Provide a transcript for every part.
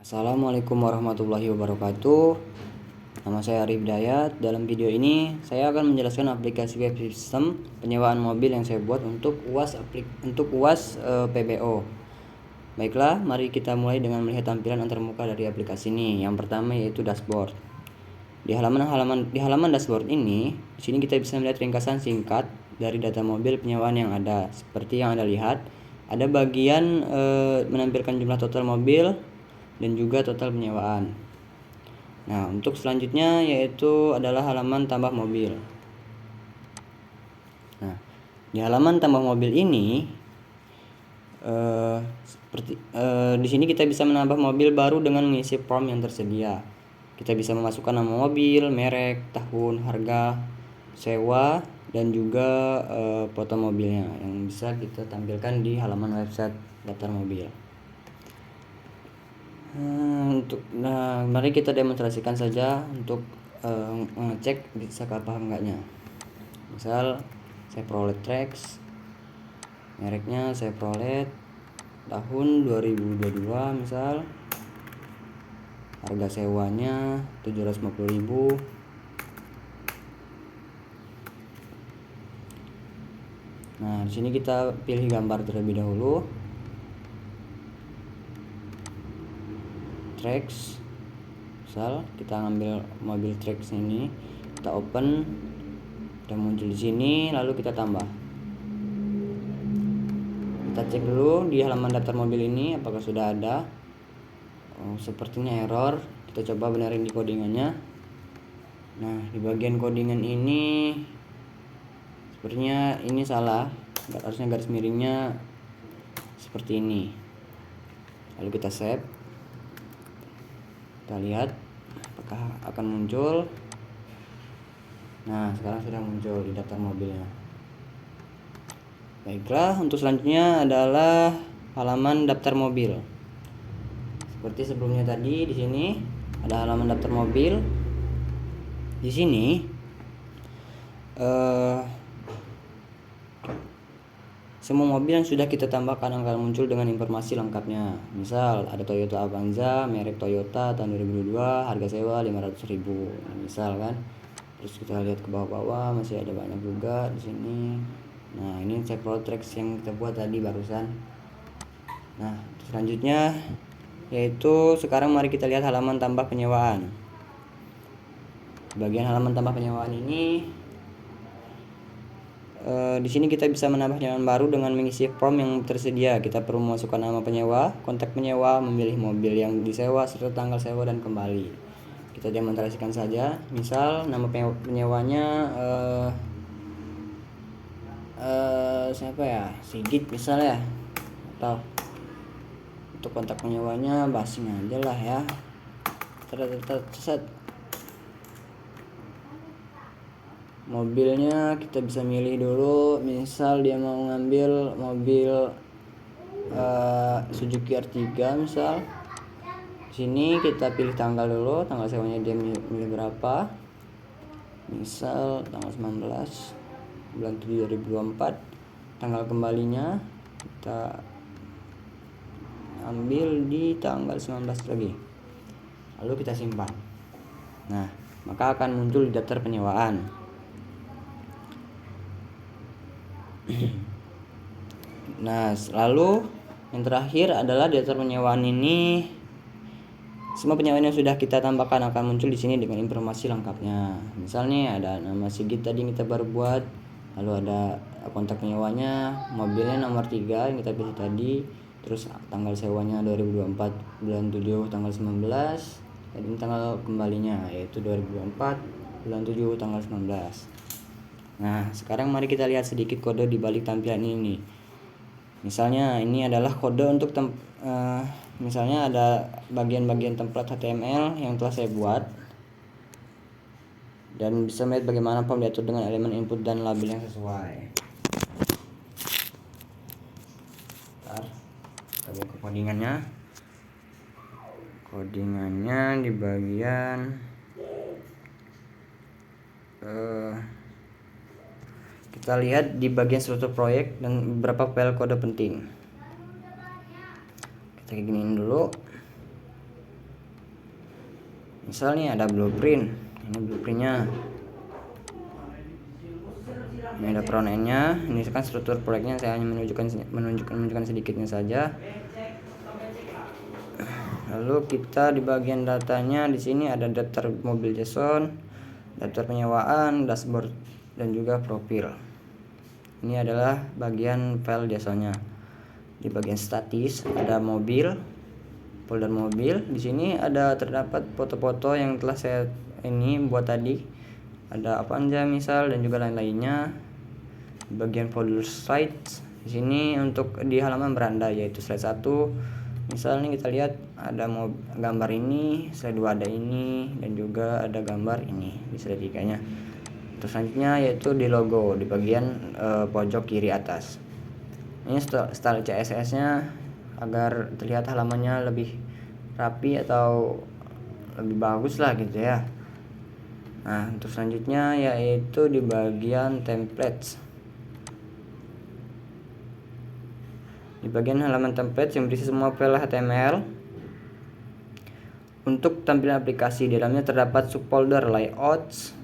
Assalamualaikum warahmatullahi wabarakatuh. Nama saya Arif Dayat. Dalam video ini saya akan menjelaskan aplikasi web system penyewaan mobil yang saya buat untuk UAS PBO. Baiklah, mari kita mulai dengan melihat tampilan antarmuka dari aplikasi ini. Yang pertama yaitu dashboard. Di halaman dashboard ini, di sini kita bisa melihat ringkasan singkat dari data mobil penyewaan yang ada. Seperti yang Anda lihat, ada bagian menampilkan jumlah total mobil dan juga total penyewaan. Nah, untuk selanjutnya yaitu adalah halaman tambah mobil. Nah, di halaman tambah mobil ini di sini kita bisa menambah mobil baru dengan mengisi form yang tersedia. Kita bisa memasukkan nama mobil, merek, tahun, harga, sewa, dan juga foto mobilnya yang bisa kita tampilkan di halaman website daftar mobil. Mari kita demonstrasikan saja untuk mengecek bisa apa enggaknya. Misal Chevrolet Trax, mereknya Chevrolet, tahun 2022 misal, harga sewanya 750.000. Nah, di sini kita pilih gambar terlebih dahulu. Trax, misal kita ngambil mobil Trax ini, kita open, kita muncul di sini, lalu kita tambah. Kita cek dulu di halaman daftar mobil ini apakah sudah ada. Sepertinya error. Kita coba benerin di codingannya. Nah, di bagian codingan ini sepertinya ini salah. Harusnya garis miringnya seperti ini. Lalu kita save. Kita lihat apakah akan muncul. Nah, sekarang sudah muncul di daftar mobilnya. Baiklah, untuk selanjutnya adalah halaman daftar mobil. Seperti sebelumnya tadi, di sini ada halaman daftar mobil. Di sini semua mobil yang sudah kita tambahkan akan muncul dengan informasi lengkapnya. Misal ada Toyota Avanza, merek Toyota tahun 2022, harga sewa 500.000. Misal kan. Terus kita lihat ke bawah-bawah masih ada banyak juga di sini. Nah, ini Chevrolet Trax yang kita buat tadi barusan. Nah, selanjutnya yaitu sekarang mari kita lihat halaman tambah penyewaan. Bagian halaman tambah penyewaan ini di sini kita bisa menambah penyewaan baru dengan mengisi form yang tersedia. Kita perlu memasukkan nama penyewa, kontak penyewa, memilih mobil yang disewa serta tanggal sewa dan kembali. Kita demonstrasikan saja. Misal nama penyewanya siapa ya? Sigit misalnya. Atau untuk kontak penyewanya Basing aja lah ya. Mobilnya kita bisa milih dulu, misal dia mau ngambil mobil Suzuki R3 misal. Di sini kita pilih tanggal dulu, tanggal sewanya dia milih berapa. Misal tanggal 19 bulan 7 2024. Tanggal kembalinya kita ambil di tanggal 19 lagi. Lalu kita simpan. Nah, maka akan muncul di daftar penyewaan. Nah, lalu yang terakhir adalah daftar penyewaan ini. Semua penyewaan yang sudah kita tambahkan akan muncul di sini dengan informasi lengkapnya. Misalnya ada nama Sigit tadi yang kita baru buat, lalu ada kontak penyewanya, mobilnya nomor 3 yang kita pilih tadi, terus tanggal sewanya 2024 bulan 7 tanggal 19, dan tanggal kembalinya yaitu 2024 bulan 7 tanggal 19. Nah, sekarang mari kita lihat sedikit kode di balik tampilan ini. Misalnya ini adalah kode untuk misalnya ada bagian-bagian template HTML yang telah saya buat, dan bisa melihat bagaimana form diatur dengan elemen input dan label yang sesuai. Kita buka codingannya. Codingannya di bagian kita lihat di bagian struktur proyek dan beberapa file kode penting. Kita giniin dulu. Misal nih ada blueprint, ini blueprintnya, ini ada front end-nya. Ini kan struktur proyeknya, saya hanya menunjukkan sedikitnya saja. Lalu kita di bagian datanya, di sini ada daftar mobil JSON, daftar penyewaan, dashboard, dan juga profil. Ini adalah bagian file JSON-nya. Di bagian statis ada mobil, folder mobil. Di sini ada terdapat foto-foto yang telah saya ini buat tadi. Ada apa aja misal dan juga lain-lainnya. Di bagian folder slides, di sini untuk di halaman beranda yaitu slide 1. Misalnya kita lihat ada gambar ini, slide 2 ada ini, dan juga ada gambar ini di slide 3-nya. Terus selanjutnya yaitu di logo di bagian pojok kiri atas. Ini style CSS-nya agar terlihat halamannya lebih rapi atau lebih bagus lah gitu ya. Nah, untuk selanjutnya yaitu di bagian templates. Di bagian halaman template yang berisi semua file HTML. Untuk tampilan aplikasi, di dalamnya terdapat subfolder layouts.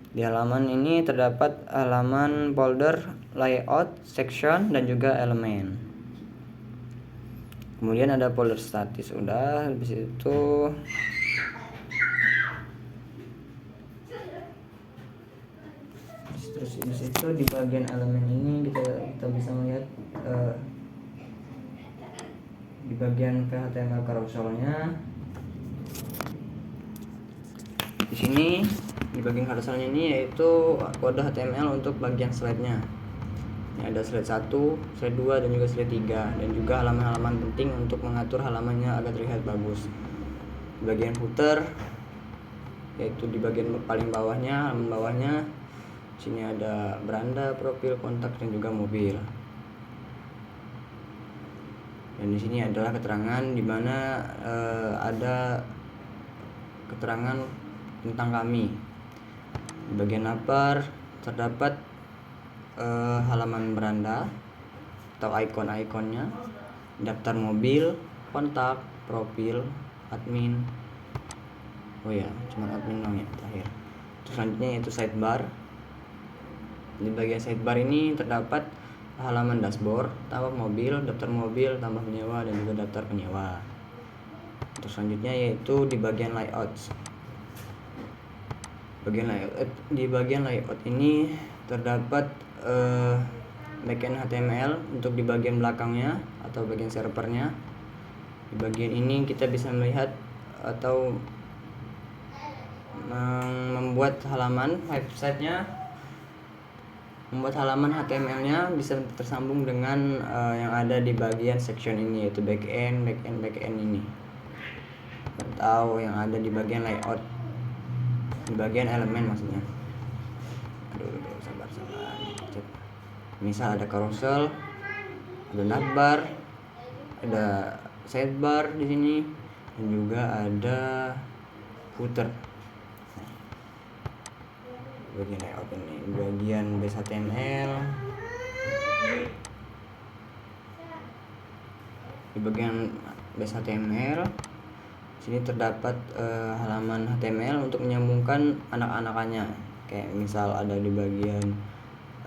Di halaman ini terdapat halaman folder layout, section, dan juga elemen. Kemudian ada folder statis, udah. Habis itu terus di situ di bagian elemen ini kita bisa melihat di bagian HTML carouselnya. Di sini di bagian carouselnya ini yaitu kode HTML untuk bagian slide-nya. Ini ada slide 1, slide 2, dan juga slide 3, dan juga halaman-halaman penting untuk mengatur halamannya agar terlihat bagus. Di bagian footer yaitu di bagian paling bawahnya, halaman bawahnya. Sini ada beranda, profil, kontak, dan juga mobil. Dan di sini adalah keterangan di mana ada keterangan tentang kami. Di bagian upper terdapat halaman beranda atau ikon-ikonnya, daftar mobil, kontak, profil, admin. Oh ya, cuma admin dong ya terakhir. Terus selanjutnya yaitu sidebar. Di bagian sidebar ini terdapat halaman dashboard, tambah mobil, daftar mobil, tambah penyewa, dan juga daftar penyewa. Terus selanjutnya yaitu di bagian layouts. Di bagian layout ini terdapat backend HTML untuk di bagian belakangnya atau bagian servernya. Di bagian ini kita bisa melihat atau membuat halaman websitenya, membuat halaman HTML-nya bisa tersambung dengan yang ada di bagian section ini, yaitu backend ini, atau yang ada di bagian layout, di bagian elemen maksudnya. Aduh, sabar. Misal ada carousel, ada navbar, ada sidebar di sini, dan juga ada footer. Bagian layout ini, bagian base HTML. Di bagian base HTML sini terdapat halaman HTML untuk menyambungkan anak-anakannya. Kayak misal ada di bagian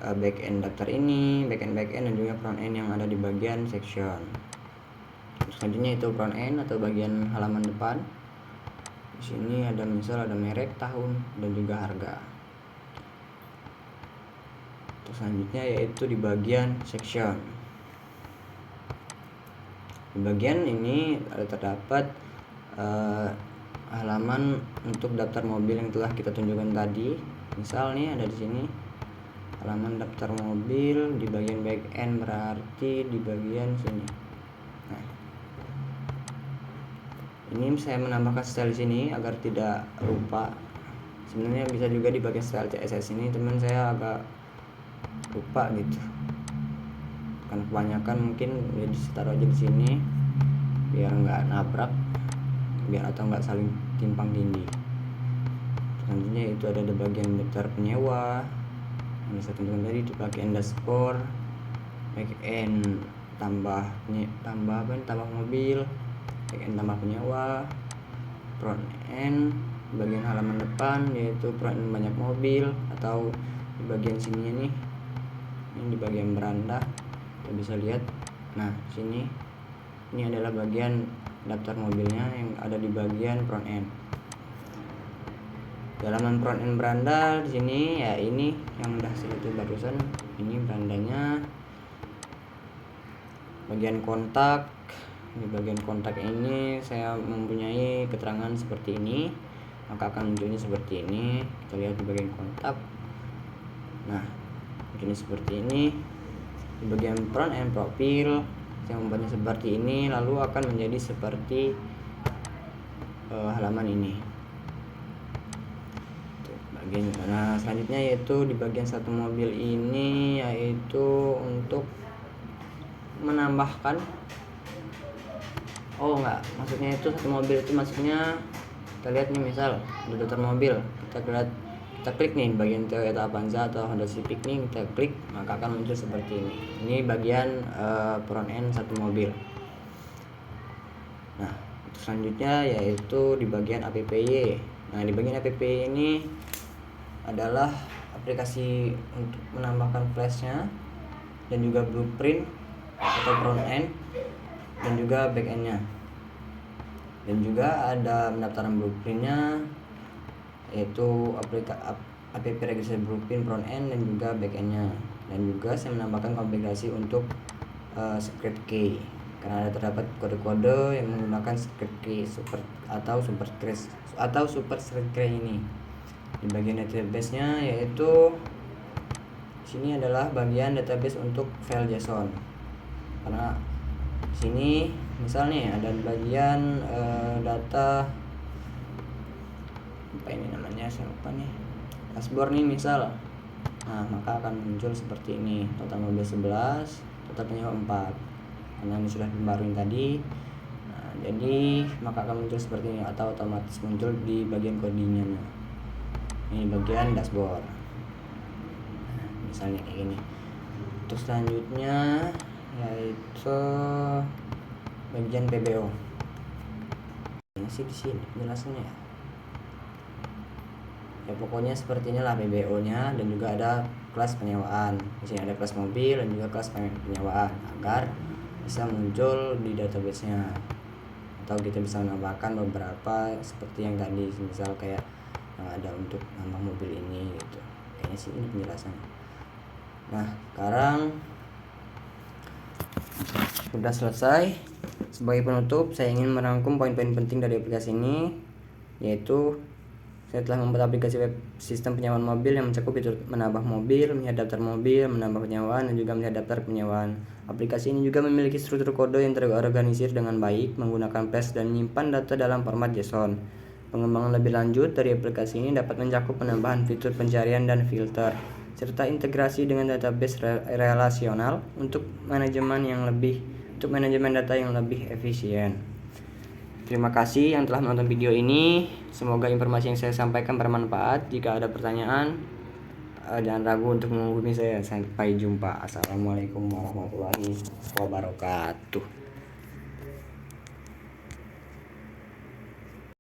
backend daftar ini, backend dan juga front end yang ada di bagian section. Terus selanjutnya itu front end atau bagian halaman depan. Di sini ada misal ada merek, tahun, dan juga harga. Terus selanjutnya yaitu di bagian section. Di bagian ini ada terdapat halaman untuk daftar mobil yang telah kita tunjukkan tadi. Misal nih ada di sini halaman daftar mobil di bagian backend, berarti di bagian sini. Nah, ini saya menambahkan style di sini agar tidak lupa. Sebenarnya bisa juga di bagian style CSS ini, teman saya agak lupa gitu. Karena kebanyakan mungkin jadi taruh aja di sini biar nggak nabrak, biar atau nggak saling timpang tindih. Selanjutnya itu ada di bagian daftar penyewa yang saya tunjukkan tadi, di bagian dashboard, backend tambah mobil, backend tambah penyewa, front end di bagian halaman depan, yaitu front end banyak mobil, atau di bagian sini nih, ini di bagian beranda kita bisa lihat. Nah sini ini adalah bagian daftar mobilnya yang ada di bagian front end. Di halaman front end beranda di sini ya, ini yang udah saya itu barusan, ini berandanya. Bagian kontak, di bagian kontak ini saya mempunyai keterangan seperti ini, maka akan munculnya seperti ini. Kita lihat di bagian kontak. Nah ini seperti ini. Di bagian front end profil saya membuatnya seperti ini, lalu akan menjadi seperti halaman ini. Nah selanjutnya yaitu di bagian satu mobil ini, yaitu untuk menambahkan, maksudnya itu satu mobil itu maksudnya kita lihat nih, misal di daftar mobil kita klik nih bagian Toyota Avanza atau Honda Civic nih, kita klik maka akan muncul seperti ini. Ini bagian front end satu mobil. Nah selanjutnya yaitu di bagian APPY. Nah di bagian APPY ini adalah aplikasi untuk menambahkan flashnya dan juga blueprint atau front end dan juga back endnya, dan juga ada pendaftaran blueprintnya, yaitu app register blueprint front end dan juga back endnya. Dan juga saya menambahkan konfigurasi untuk script key, karena ada terdapat kode-kode yang menggunakan script key super script key ini. Di bagian database nya, yaitu sini adalah bagian database untuk file JSON. Karena sini misalnya ada bagian data apa ini namanya, saya lupa nih, dashboard nih misal. Nah maka akan muncul seperti ini, total mobil 11, total penyewa 4, karena ini sudah dibaruin tadi. Nah, jadi maka akan muncul seperti ini, atau otomatis muncul di bagian codingnya. Ini bagian dashboard, nah, misalnya kayak gini. Untuk selanjutnya yaitu bagian PBO. Ini sih di sini penjelasannya ya. Ya pokoknya seperti inilah PBO-nya, dan juga ada kelas penyewaan. Di sini ada kelas mobil dan juga kelas penyewaan, agar bisa muncul di database-nya. Atau kita bisa menambahkan beberapa seperti yang tadi, misal kayak yang ada untuk nama mobil ini gitu. Kayaknya sih ini penjelasannya. Nah sekarang sudah selesai. Sebagai penutup, saya ingin merangkum poin-poin penting dari aplikasi ini, yaitu saya telah membuat aplikasi web sistem penyewaan mobil yang mencakup fitur menambah mobil, melihat daftar mobil, menambah penyewaan, dan juga melihat daftar penyewaan. Aplikasi ini juga memiliki struktur kode yang terorganisir dengan baik, menggunakan flash dan menyimpan data dalam format JSON. Pengembangan lebih lanjut dari aplikasi ini dapat mencakup penambahan fitur pencarian dan filter, serta integrasi dengan database relasional untuk manajemen data yang lebih efisien. Terima kasih yang telah menonton video ini. Semoga informasi yang saya sampaikan bermanfaat. Jika ada pertanyaan, jangan ragu untuk menghubungi saya. Sampai jumpa. Assalamualaikum warahmatullahi wabarakatuh.